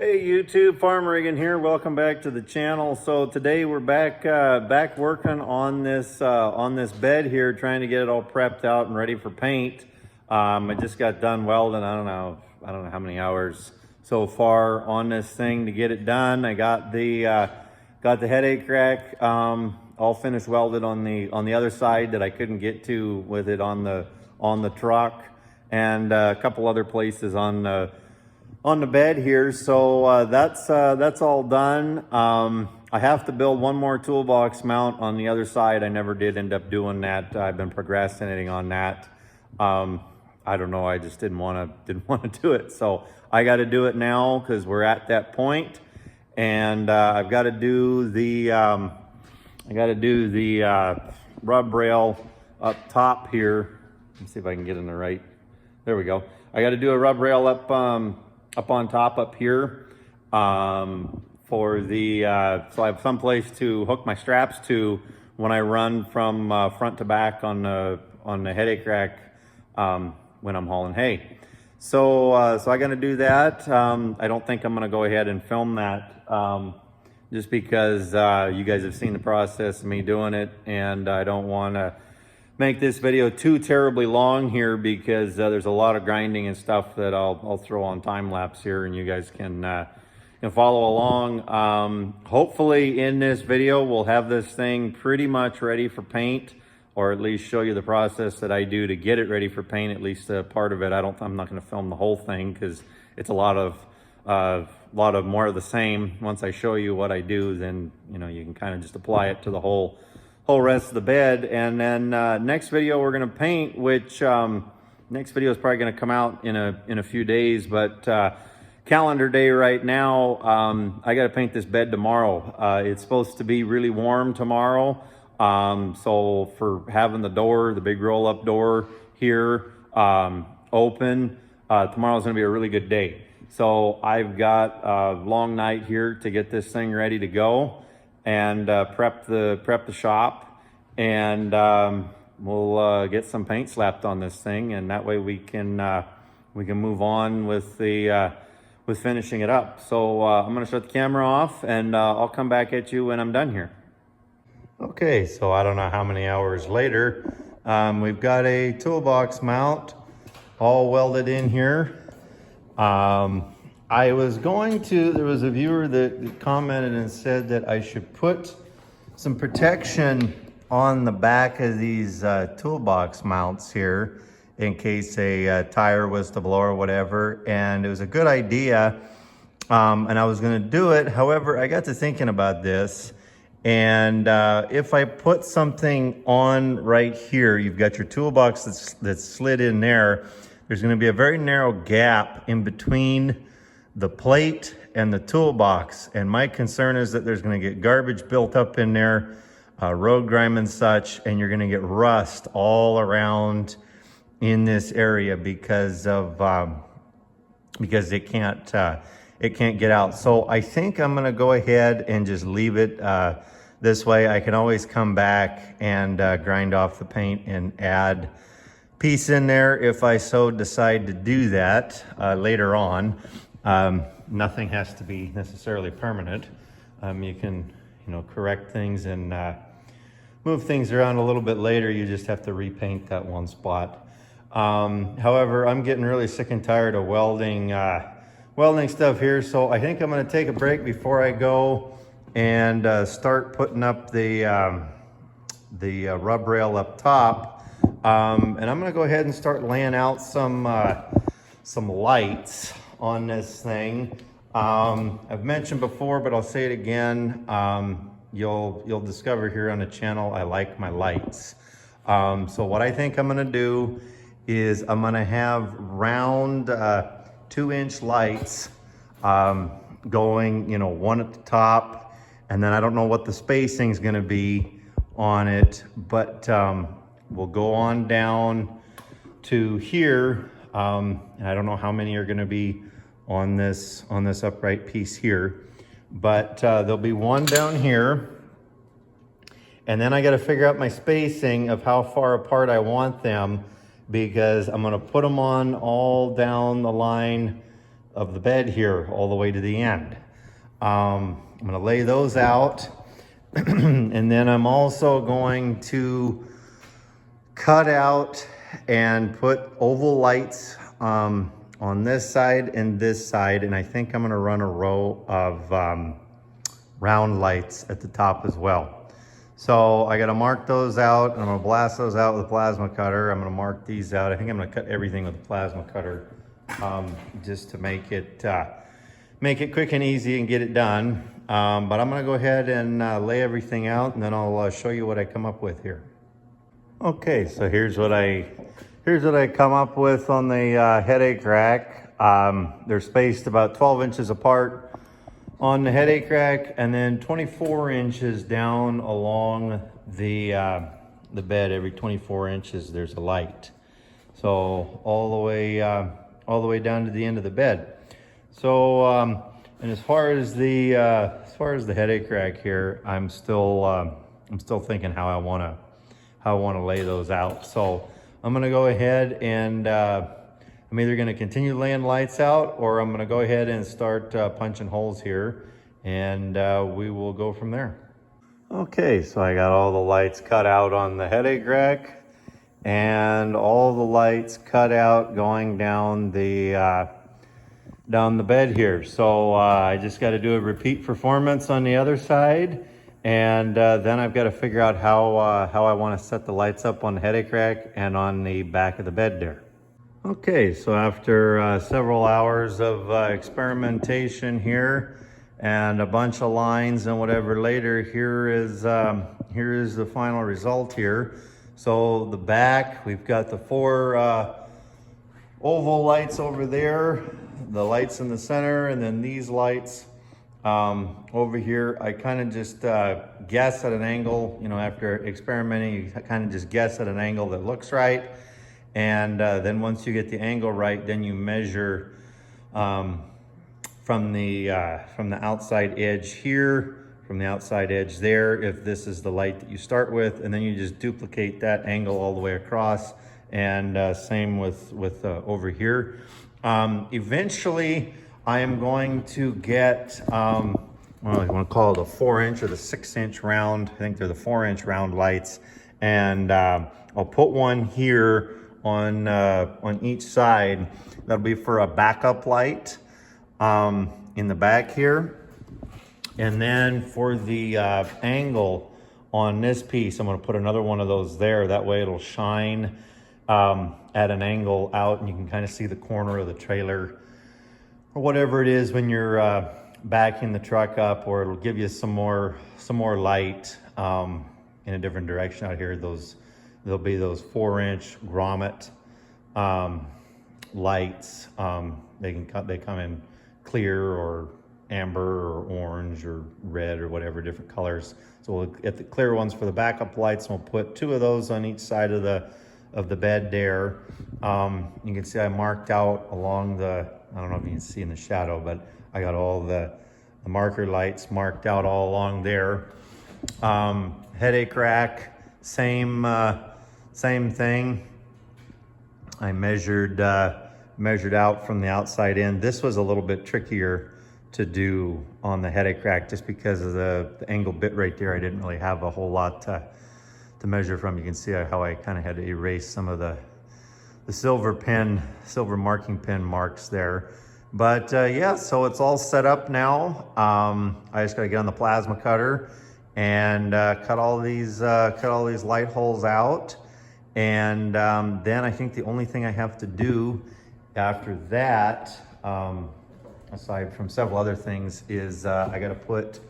Hey YouTube, Farm Regan here. Welcome back to the channel. So today we're back working on this bed here, trying to get it all prepped out and ready for paint. I just got done welding. I don't know how many hours so far on this thing to get it done. I got the headache rack all finished welded on the other side that I couldn't get to with it on the truck, and a couple other places on the bed here. So that's all done. I have to build one more toolbox mount on the other side. I never did end up doing that. I've been procrastinating on that. I don't know, I just didn't want to do it. So I got to do it now because we're at that point. And I've got to do the rub rail up top here. Let's see if I can get in the right. There we go. I got to do a rub rail up on top up here for the so I have some place to hook my straps to when I run from front to back on the headache rack when I'm hauling hay. So I got to do that. I don't think I'm going to go ahead and film that just because you guys have seen the process of me doing it, and I don't want to make this video too terribly long here because there's a lot of grinding and stuff that I'll throw on time lapse here, and you guys can follow along. Hopefully in this video we'll have this thing pretty much ready for paint, or at least show you the process that I do to get it ready for paint, at least a part of it. I'm not going to film the whole thing because it's a lot of more of the same. Once I show you what I do, then you can kind of just apply it to the whole rest of the bed. And then next video we're going to paint, which next video is probably going to come out in a few days, but calendar day right now, I got to paint this bed tomorrow. It's supposed to be really warm tomorrow, so for having the big roll-up door here open, tomorrow's going to be a really good day. So I've got a long night here to get this thing ready to go and prep the shop, and we'll get some paint slapped on this thing, and that way we can move on with finishing it up. So I'm gonna shut the camera off, and I'll come back at you when I'm done here. Okay, so I don't know how many hours later, we've got a toolbox mount all welded in here. There was a viewer that commented and said that I should put some protection on the back of these toolbox mounts here in case a tire was to blow or whatever. And it was a good idea, and I was going to do it. However, I got to thinking about this, and if I put something on right here, you've got your toolbox that's slid in there. There's going to be a very narrow gap in between the plate and the toolbox, and my concern is that there's going to get garbage built up in there, road grime and such, and you're going to get rust all around in this area because it can't get out. So I think I'm going to go ahead and just leave it this way. I can always come back and grind off the paint and add piece in there if I so decide to do that later on. Nothing has to be necessarily permanent. You can correct things and move things around a little bit later. You just have to repaint that one spot. However, I'm getting really sick and tired of welding stuff here, so I think I'm going to take a break before I go and start putting up the rub rail up top. And I'm going to go ahead and start laying out some lights on this thing. I've mentioned before, but I'll say it again. You'll discover here on the channel I like my lights. So what I think I'm going to do is I'm going to have round 2-inch lights going, one at the top, and then I don't know what the spacing is going to be on it, but we'll go on down to here. And I don't know how many are going to be on this upright piece here, but there'll be one down here, and then I got to figure out my spacing of how far apart I want them, because I'm going to put them on all down the line of the bed here all the way to the end. I'm gonna lay those out. And then I'm also going to cut out and put oval lights on this side and this side. And I think I'm gonna run a row of round lights at the top as well. So I gotta mark those out, and I'm gonna blast those out with a plasma cutter. I'm gonna mark these out. I think I'm gonna cut everything with a plasma cutter just to make it quick and easy and get it done. But I'm gonna go ahead and lay everything out, and then I'll show you what I come up with here. Okay, so here's what I come up with on the headache rack. They're spaced about 12 inches apart on the headache rack, and then 24 inches down along the bed. Every 24 inches there's a light. So all the way down to the end of the bed. So and as far as the headache rack here, I'm still thinking how I want to lay those out. So I'm gonna go ahead and I'm either gonna continue laying lights out, or I'm gonna go ahead and start punching holes here, and we will go from there. Okay, so I got all the lights cut out on the headache rack, and all the lights cut out going down the bed here. So I just got to do a repeat performance on the other side, and then I've got to figure out how I want to set the lights up on the headache rack and on the back of the bed there. Okay, so after several hours of experimentation here and a bunch of lines and whatever later, here is the final result here. So the back, we've got the 4 oval lights over there, the lights in the center, and then these lights over here. I kind of just guess at an angle, you know, after experimenting, you kind of just guess at an angle that looks right. And then once you get the angle right, then you measure from the outside edge here, from the outside edge there, if this is the light that you start with, and then you just duplicate that angle all the way across, and same with over here. Eventually, I am going to get, well, I want to call it a 4-inch or the 6-inch round. I think they're the 4-inch round lights, and I'll put one here on each side. That'll be for a backup light in the back here. And then for the angle on this piece, I'm going to put another one of those there. That way it'll shine at an angle out, and you can kind of see the corner of the trailer or whatever it is when you're backing the truck up, or it'll give you some more light in a different direction out here. There'll be those 4-inch grommet lights. They come in clear or amber or orange or red or whatever, different colors. So we'll get the clear ones for the backup lights, and we'll put 2 of those on each side of the bed there. You can see I marked out along the, I don't know if you can see in the shadow, but I got all the marker lights marked out all along there. Headache rack, same thing. I measured out from the outside in. This was a little bit trickier to do on the headache rack just because of the angle bit right there. I didn't really have a whole lot to measure from. You can see how I kind of had to erase some of the silver marking pen marks there. But yeah, so it's all set up now. I just got to get on the plasma cutter and cut all these light holes out. And then I think the only thing I have to do after that, aside from several other things, is I got to put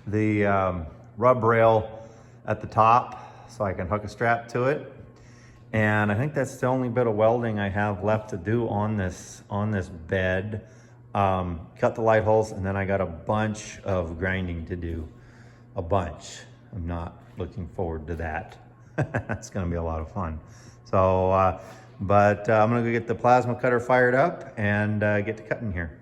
the rub rail at the top so I can hook a strap to it. And I think that's the only bit of welding I have left to do on this bed. Cut the light holes, and then I got a bunch of grinding to do. A bunch. I'm not looking forward to that. That's gonna be a lot of fun. So, but I'm gonna go get the plasma cutter fired up and get to cutting here.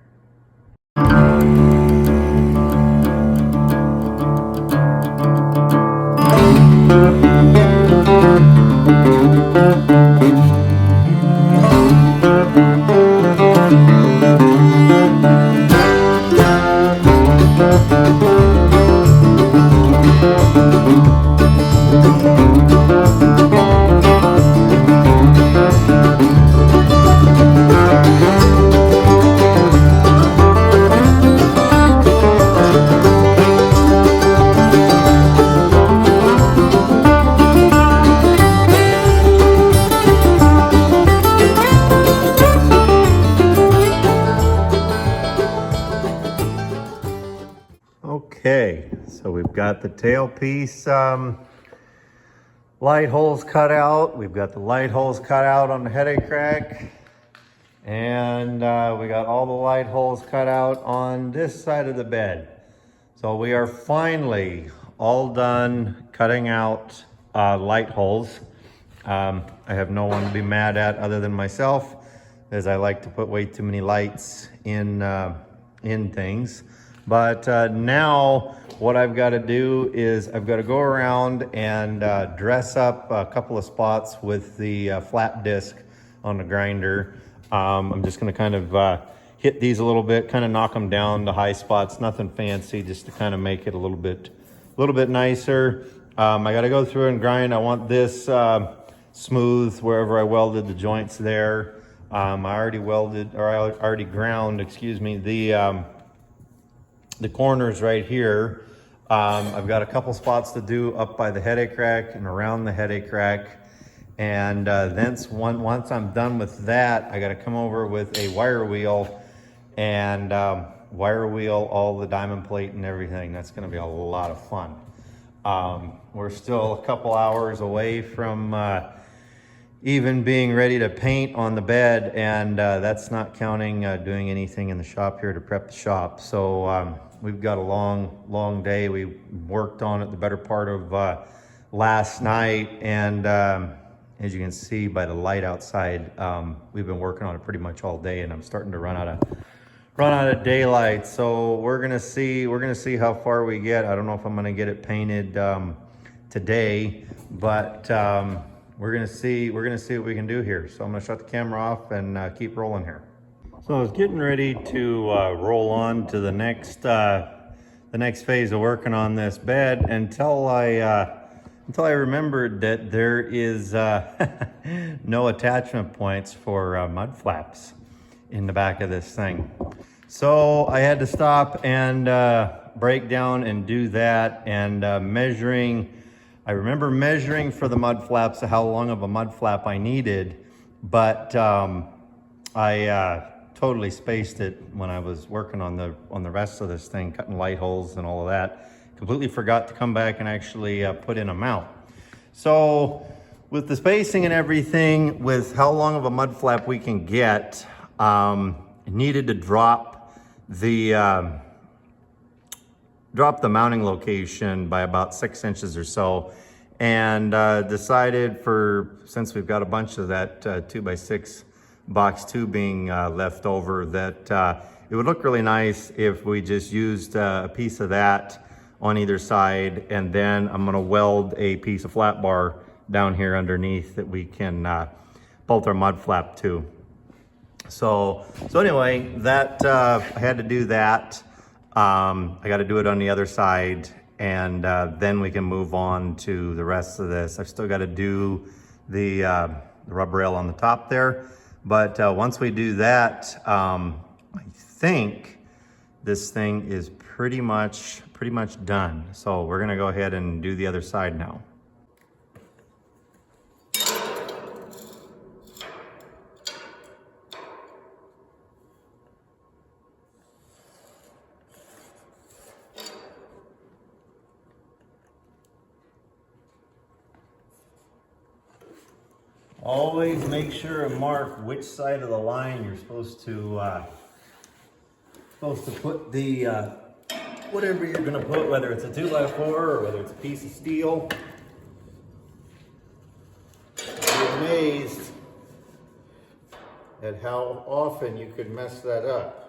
Okay, so we've got the tailpiece light holes cut out. We've got the light holes cut out on the headache rack. And we got all the light holes cut out on this side of the bed. So we are finally all done cutting out light holes. I have no one to be mad at other than myself, as I like to put way too many lights in things. But now what I've got to do is I've got to go around and dress up a couple of spots with the flat disc on the grinder. I'm just going to kind of hit these a little bit, kind of knock them down to high spots, nothing fancy, just to kind of make it a little bit nicer. I got to go through and grind. I want this smooth wherever I welded the joints there. I already ground, excuse me, the corners right here. I've got a couple spots to do up by the headache rack and around the headache rack. And once I'm done with that, I got to come over with a wire wheel and wire wheel all the diamond plate and everything. That's going to be a lot of fun. We're still a couple hours away from even being ready to paint on the bed, and that's not counting doing anything in the shop here to prep the shop. So we've got a long day. We worked on it the better part of last night, and as you can see by the light outside, we've been working on it pretty much all day, and I'm starting to run out of daylight. So we're gonna see how far we get. I don't know if I'm gonna get it painted today, but we're gonna see what we can do here. So I'm gonna shut the camera off and keep rolling here. So I was getting ready to roll on to the next phase of working on this bed until I remembered that there is no attachment points for mud flaps in the back of this thing. So I had to stop and break down and do that, and measuring. I remember measuring for the mud flaps how long of a mud flap I needed, but I totally spaced it when I was working on the rest of this thing, cutting light holes and all of that. Completely forgot to come back and actually put in a mount. So with the spacing and everything, with how long of a mud flap we can get, needed to drop the mounting location by about 6 inches or so, and decided since we've got a bunch of that 2x6 box tubing left over, that it would look really nice if we just used a piece of that on either side, and then I'm gonna weld a piece of flat bar down here underneath that we can bolt our mud flap to. So anyway, that I had to do that. I got to do it on the other side, and then we can move on to the rest of this. I've still got to do the rub rail on the top there, but once we do that, I think this thing is pretty much done. So we're gonna go ahead and do the other side now. Always make sure and mark which side of the line you're supposed to put the whatever you're going to put, whether it's a 2x4 or whether it's a piece of steel. You're amazed at how often you could mess that up.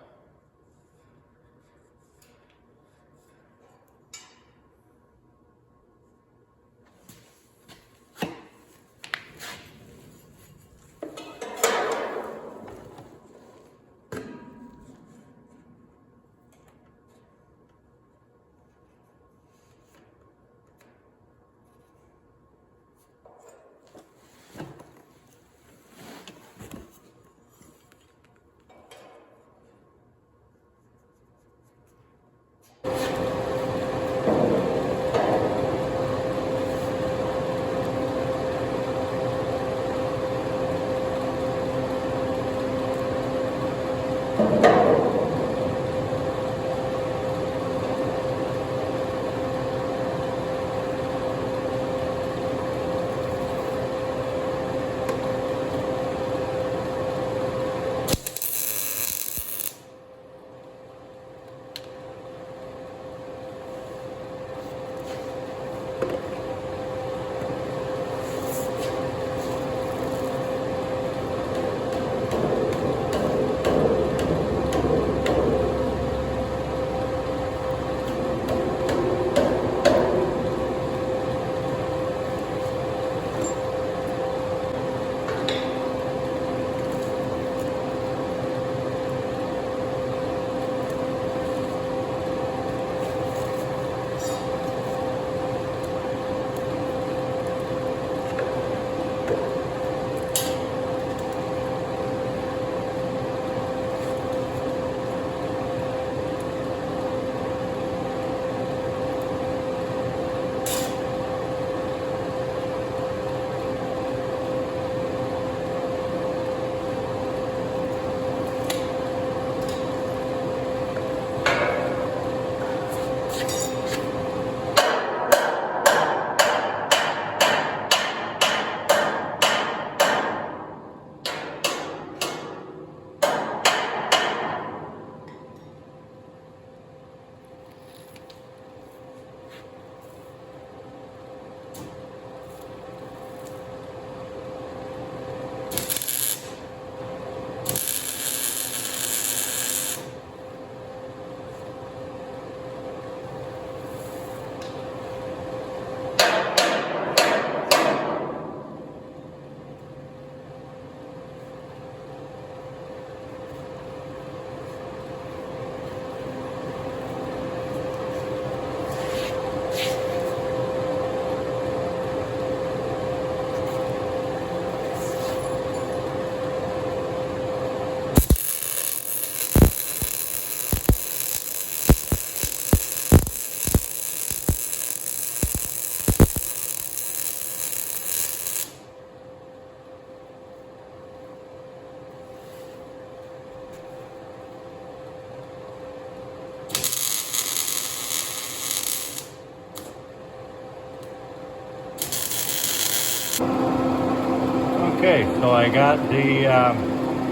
Okay, so I got the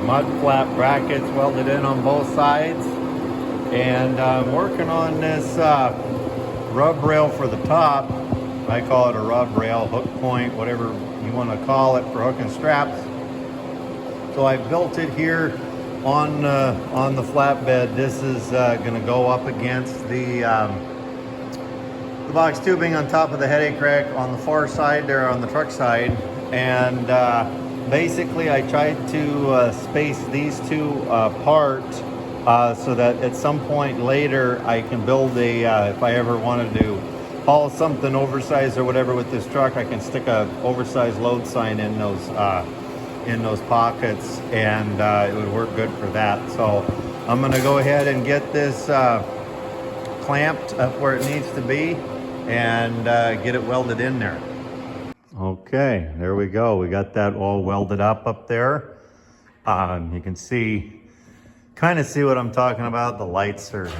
mud flap brackets welded in on both sides, and I'm working on this rub rail for the top. I call it a rub rail, hook point, whatever you want to call it, for hooking straps. So I built it here on the flatbed. This is going to go up against the box tubing on top of the headache rack on the far side there on the truck side. And basically I tried to space these two apart so that at some point later I can build a, if I ever wanted to haul something oversized or whatever with this truck, I can stick a oversized load sign in those pockets, and it would work good for that. So I'm gonna go ahead and get this clamped up where it needs to be and get it welded in there. Okay, there we go. We got that all welded up there. You can see, kind of see what I'm talking about. The lights are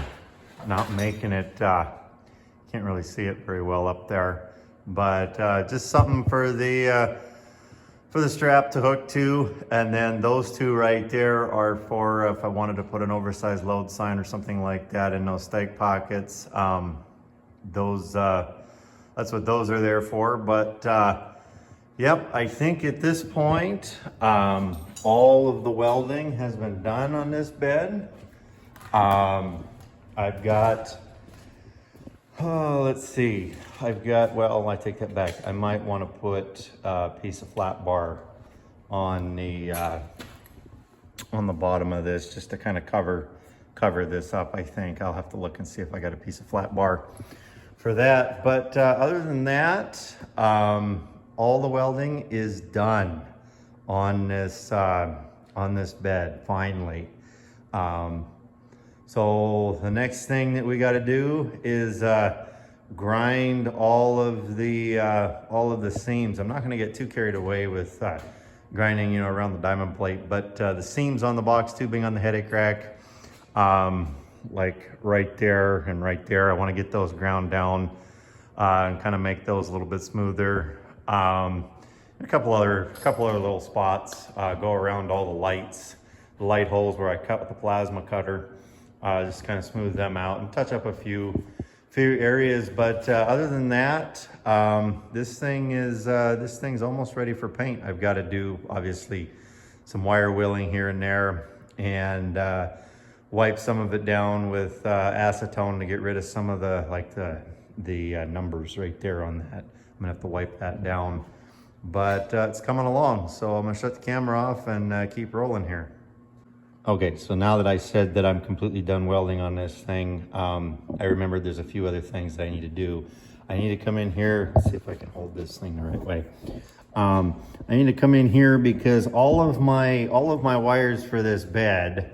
not making it, can't really see it very well up there, but just something for the strap to hook to. And then those two right there are for if I wanted to put an oversized load sign or something like that in those stake pockets. That's what those are there for. But yep, I think at this point all of the welding has been done on this bed. I've got, let's see, I've got, well, I take that back. I might want to put a piece of flat bar on the bottom of this just to kind of cover this up. I think I'll have to look and see if I got a piece of flat bar for that. But other than that, all the welding is done on this bed finally. So the next thing that we got to do is grind all of the seams. I'm not going to get too carried away with grinding, you know, around the diamond plate, but the seams on the box tubing on the headache rack, like right there and right there, I want to get those ground down and kind of make those a little bit smoother. A couple other little spots, go around all the lights, the light holes where I cut with the plasma cutter, just kind of smooth them out and touch up a few few areas, but other than that, this thing's almost ready for paint. I've got to do obviously some wire wheeling here and there, and wipe some of it down with acetone to get rid of some of the numbers right there on that. I'm gonna have to wipe that down, but it's coming along. So I'm gonna shut the camera off and keep rolling here. Okay, so now that I said that I'm completely done welding on this thing, I remembered there's a few other things that I need to do. I need to come in here, see if I can hold this thing the right way. I need to come in here because all of my wires for this bed,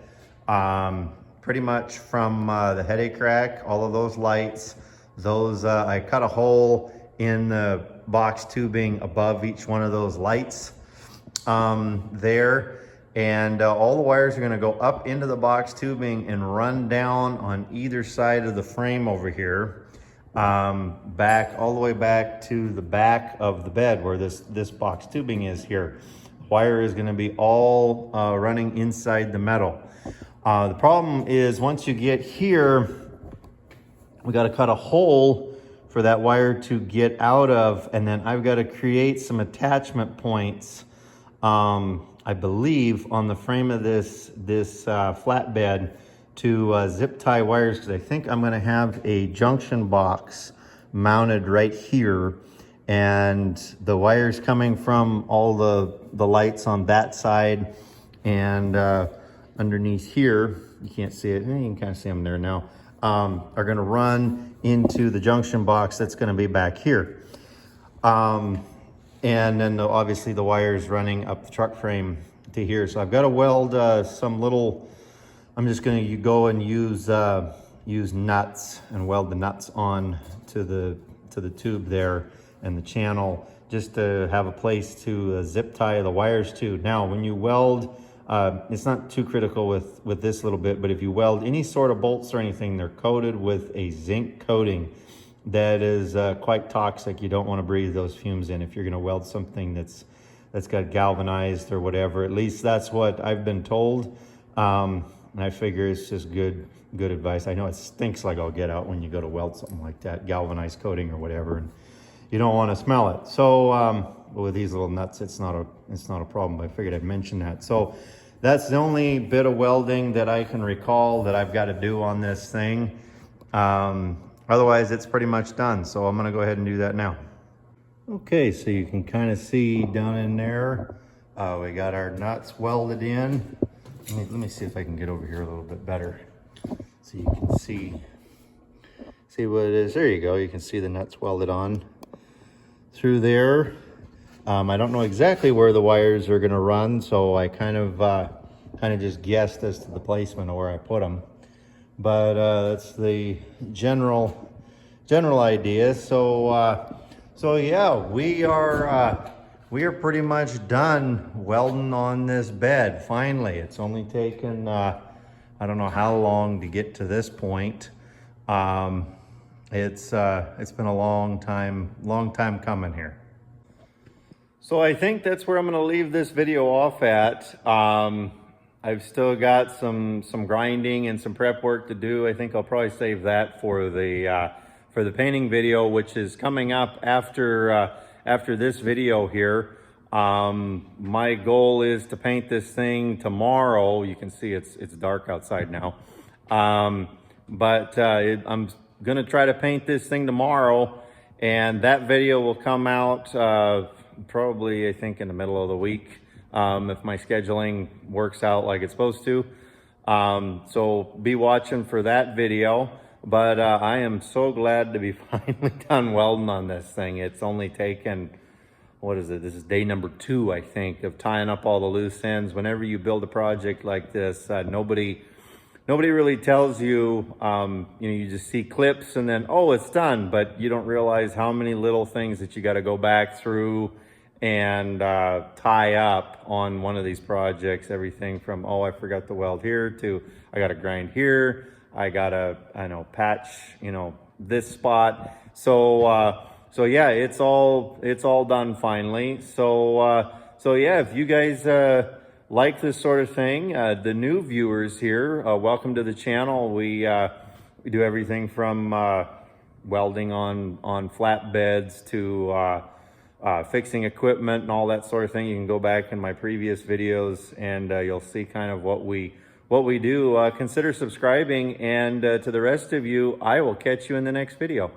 pretty much from the headache rack, all of those lights, those I cut a hole in the box tubing above each one of those lights there. And all the wires are going to go up into the box tubing and run down on either side of the frame over here, back all the way back to the back of the bed where this box tubing is here. Wire is going to be all running inside the metal. The problem is once you get here, we got to cut a hole for that wire to get out of, and then I've got to create some attachment points, I believe, on the frame of this flatbed to zip tie wires, because I think I'm going to have a junction box mounted right here, and the wires coming from all the lights on that side and underneath here, you can't see it, you can kind of see them there now, are going to run into the junction box that's going to be back here. And then obviously the wires running up the truck frame to here. So I've got to weld some little, I'm just going to go and use nuts and weld the nuts on to the tube there and the channel, just to have a place to zip tie the wires to. Now when you weld, it's not too critical with this little bit, but if you weld any sort of bolts or anything, they're coated with a zinc coating that is quite toxic. You don't want to breathe those fumes in if you're going to weld something that's got galvanized or whatever. At least that's what I've been told, and I figure it's just good advice. I know it stinks like I'll get out when you go to weld something like that, galvanized coating or whatever, and you don't want to smell it. So with these little nuts, it's not a problem. I figured I'd mention that. So that's the only bit of welding that I can recall that I've got to do on this thing. Otherwise, it's pretty much done. So I'm going to go ahead and do that now. Okay, so you can kind of see down in there, we got our nuts welded in. Let me see if I can get over here a little bit better so you can see what it is. There you go. You can see the nuts welded on through there. I don't know exactly where the wires are going to run, so I kind of just guessed as to the placement of where I put them. But that's the general idea. So yeah, we are pretty much done welding on this bed. Finally, it's only taken I don't know how long to get to this point. It's been a long time coming here. So I think that's where I'm going to leave this video off at. I've still got some grinding and some prep work to do. I think I'll probably save that for the painting video, which is coming up after this video here. My goal is to paint this thing tomorrow. You can see it's dark outside now. But I'm gonna try to paint this thing tomorrow, and that video will come out probably, I think, in the middle of the week, if my scheduling works out like it's supposed to. So be watching for that video. But I am so glad to be finally done welding on this thing. It's only taken, what is it? This is day number 2, I think, of tying up all the loose ends. Whenever you build a project like this, nobody really tells you, you just see clips and then, oh, it's done. But you don't realize how many little things that you got to go back through and tie up on one of these projects. Everything from, oh, I forgot to weld here, to I got to grind here, I gotta, patch, this spot. So yeah, it's all done finally. So yeah, if you guys like this sort of thing, the new viewers here, welcome to the channel. We do everything from welding on flatbeds to fixing equipment and all that sort of thing. You can go back in my previous videos and you'll see kind of what we do. Consider subscribing, and to the rest of you, I will catch you in the next video.